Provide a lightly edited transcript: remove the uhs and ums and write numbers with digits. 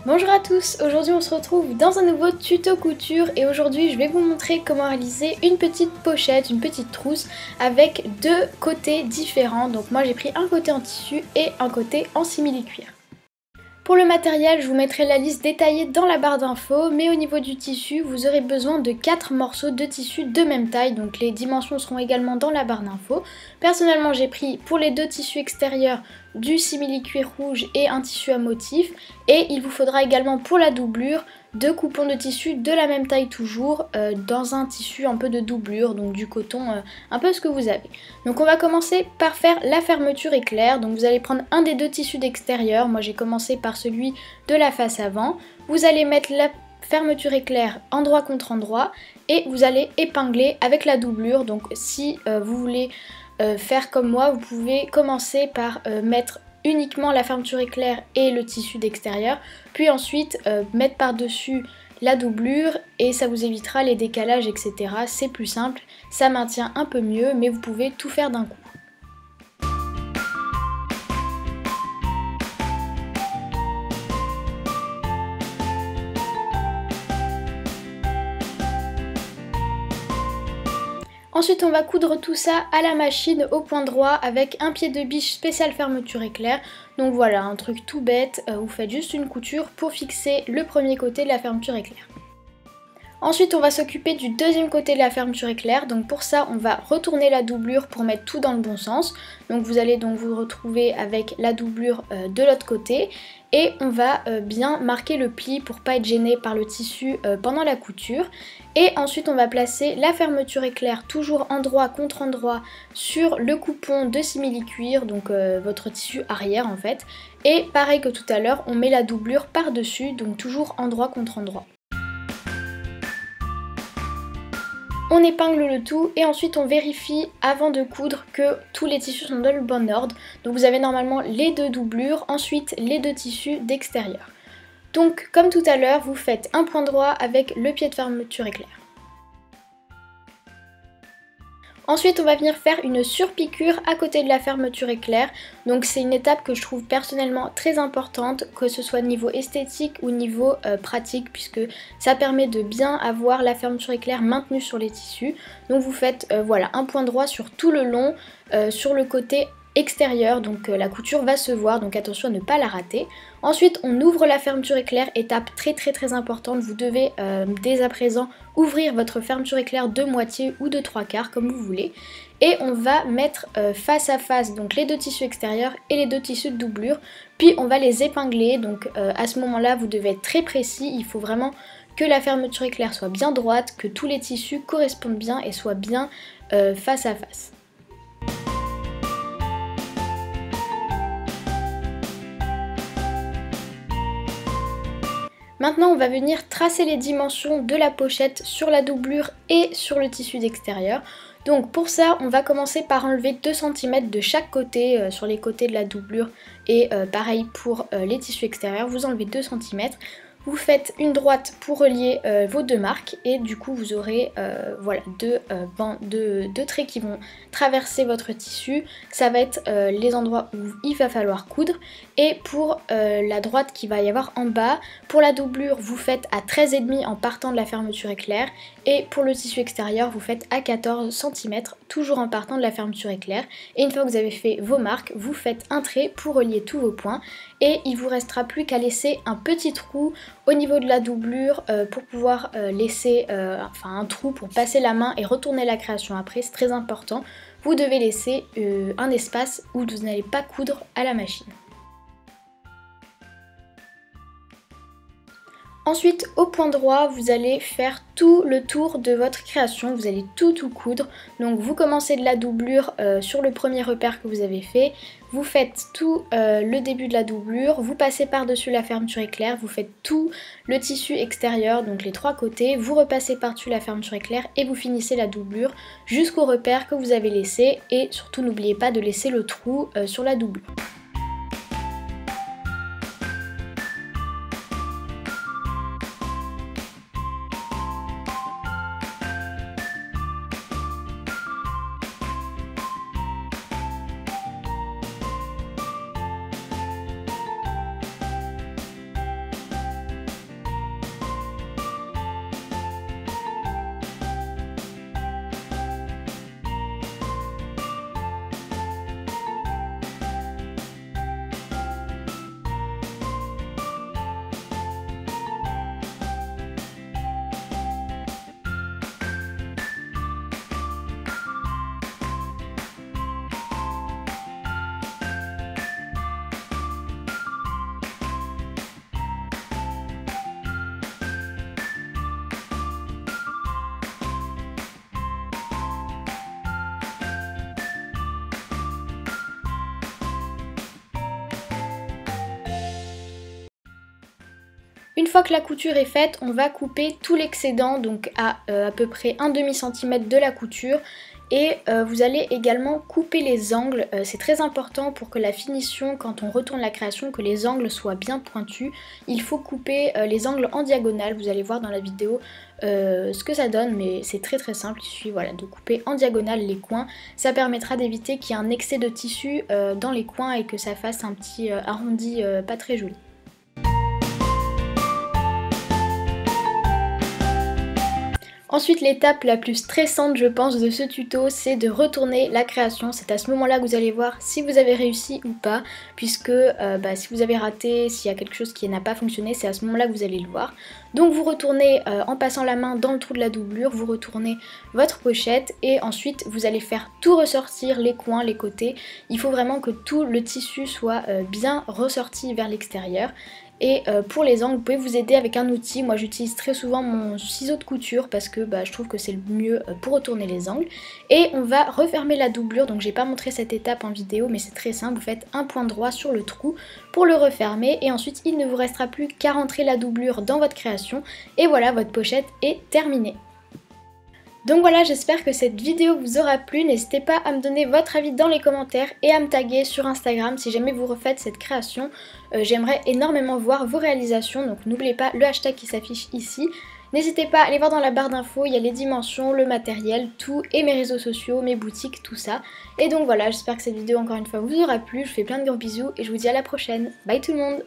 Bonjour à tous, aujourd'hui on se retrouve dans un nouveau tuto couture et aujourd'hui je vais vous montrer comment réaliser une petite pochette, une petite trousse avec deux côtés différents. Donc moi j'ai pris un côté en tissu et un côté en simili-cuir. Pour le matériel, je vous mettrai la liste détaillée dans la barre d'infos, mais au niveau du tissu, vous aurez besoin de 4 morceaux de tissu de même taille, donc les dimensions seront également dans la barre d'infos. Personnellement, j'ai pris pour les deux tissus extérieurs du simili-cuir rouge et un tissu à motif, et il vous faudra également pour la doublure 2 coupons de tissu de la même taille toujours, dans un tissu un peu de doublure, donc du coton, un peu ce que vous avez. Donc on va commencer par faire la fermeture éclair, donc vous allez prendre un des deux tissus d'extérieur, moi j'ai commencé par celui de la face avant, vous allez mettre la fermeture éclair endroit contre endroit et vous allez épingler avec la doublure. Donc si vous voulez faire comme moi, vous pouvez commencer par mettre uniquement la fermeture éclair et le tissu d'extérieur, puis ensuite mettre par-dessus la doublure et ça vous évitera les décalages, etc. C'est plus simple, ça maintient un peu mieux, mais vous pouvez tout faire d'un coup. Ensuite on va coudre tout ça à la machine au point droit avec un pied de biche spécial fermeture éclair. Donc voilà, un truc tout bête, vous faites juste une couture pour fixer le premier côté de la fermeture éclair. Ensuite on va s'occuper du deuxième côté de la fermeture éclair, donc pour ça on va retourner la doublure pour mettre tout dans le bon sens. Donc vous allez donc vous retrouver avec la doublure de l'autre côté et on va bien marquer le pli pour pas être gêné par le tissu pendant la couture. Et ensuite on va placer la fermeture éclair toujours endroit contre endroit sur le coupon de simili-cuir, donc votre tissu arrière en fait. Et pareil que tout à l'heure, on met la doublure par dessus, donc toujours endroit contre endroit. On épingle le tout et ensuite on vérifie avant de coudre que tous les tissus sont dans le bon ordre. Donc vous avez normalement les deux doublures, ensuite les deux tissus d'extérieur. Donc comme tout à l'heure, vous faites un point droit avec le pied de fermeture éclair. Ensuite on va venir faire une surpiqûre à côté de la fermeture éclair. Donc c'est une étape que je trouve personnellement très importante, que ce soit niveau esthétique ou niveau pratique, puisque ça permet de bien avoir la fermeture éclair maintenue sur les tissus. Donc vous faites voilà, un point droit sur tout le long, sur le côté extérieur, donc la couture va se voir, donc attention à ne pas la rater. Ensuite on ouvre la fermeture éclair, étape très importante, vous devez dès à présent ouvrir votre fermeture éclair de moitié ou de 3/4 comme vous voulez. Et on va mettre face à face donc les deux tissus extérieurs et les deux tissus de doublure, puis on va les épingler. Donc à ce moment là vous devez être très précis, il faut vraiment que la fermeture éclair soit bien droite, que tous les tissus correspondent bien et soient bien face à face. Maintenant on va venir tracer les dimensions de la pochette sur la doublure et sur le tissu d'extérieur. Donc pour ça on va commencer par enlever 2 cm de chaque côté sur les côtés de la doublure et pareil pour les tissus extérieurs, vous enlevez 2 cm. Vous faites une droite pour relier vos deux marques et du coup vous aurez voilà, deux traits qui vont traverser votre tissu. Ça va être les endroits où il va falloir coudre. Et pour la droite qu'il va y avoir en bas, pour la doublure vous faites à 13,5 en partant de la fermeture éclair. Et pour le tissu extérieur vous faites à 14 cm toujours en partant de la fermeture éclair. Et une fois que vous avez fait vos marques, vous faites un trait pour relier tous vos points. Et il vous restera plus qu'à laisser un petit trou au niveau de la doublure pour pouvoir laisser un trou pour passer la main et retourner la création après, c'est très important. Vous devez laisser un espace où vous n'allez pas coudre à la machine. Ensuite, au point droit, vous allez faire tout le tour de votre création, vous allez tout coudre. Donc vous commencez de la doublure sur le premier repère que vous avez fait, vous faites tout le début de la doublure, vous passez par-dessus la fermeture éclair, vous faites tout le tissu extérieur, donc les 3 côtés, vous repassez par-dessus la fermeture éclair et vous finissez la doublure jusqu'au repère que vous avez laissé. Et surtout n'oubliez pas de laisser le trou sur la doublure. Une fois que la couture est faite, on va couper tout l'excédent, donc à peu près un demi-centimètre de la couture. Et vous allez également couper les angles, c'est très important pour que la finition, quand on retourne la création, que les angles soient bien pointus. Il faut couper les angles en diagonale, vous allez voir dans la vidéo ce que ça donne, mais c'est très simple, il suffit voilà, de couper en diagonale les coins. Ça permettra d'éviter qu'il y ait un excès de tissu dans les coins et que ça fasse un petit arrondi pas très joli. Ensuite, l'étape la plus stressante, je pense, de ce tuto, c'est de retourner la création. C'est à ce moment-là que vous allez voir si vous avez réussi ou pas, puisque si vous avez raté, s'il y a quelque chose qui n'a pas fonctionné, c'est à ce moment-là que vous allez le voir. Donc vous retournez en passant la main dans le trou de la doublure, vous retournez votre pochette et ensuite vous allez faire tout ressortir, les coins, les côtés. Il faut vraiment que tout le tissu soit bien ressorti vers l'extérieur. Et pour les angles, vous pouvez vous aider avec un outil. Moi j'utilise très souvent mon ciseau de couture parce que je trouve que c'est le mieux pour retourner les angles. Et on va refermer la doublure, donc j'ai pas montré cette étape en vidéo mais c'est très simple. Vous faites un point droit sur le trou pour le refermer et ensuite il ne vous restera plus qu'à rentrer la doublure dans votre création. Et voilà, votre pochette est terminée. Donc voilà, j'espère que cette vidéo vous aura plu, n'hésitez pas à me donner votre avis dans les commentaires et à me taguer sur Instagram si jamais vous refaites cette création. J'aimerais énormément voir vos réalisations, donc n'oubliez pas le hashtag qui s'affiche ici. N'hésitez pas à aller voir dans la barre d'infos, il y a les dimensions, le matériel, tout, et mes réseaux sociaux, mes boutiques, tout ça. Et donc voilà, j'espère que cette vidéo encore une fois vous aura plu, je vous fais plein de gros bisous et je vous dis à la prochaine. Bye tout le monde!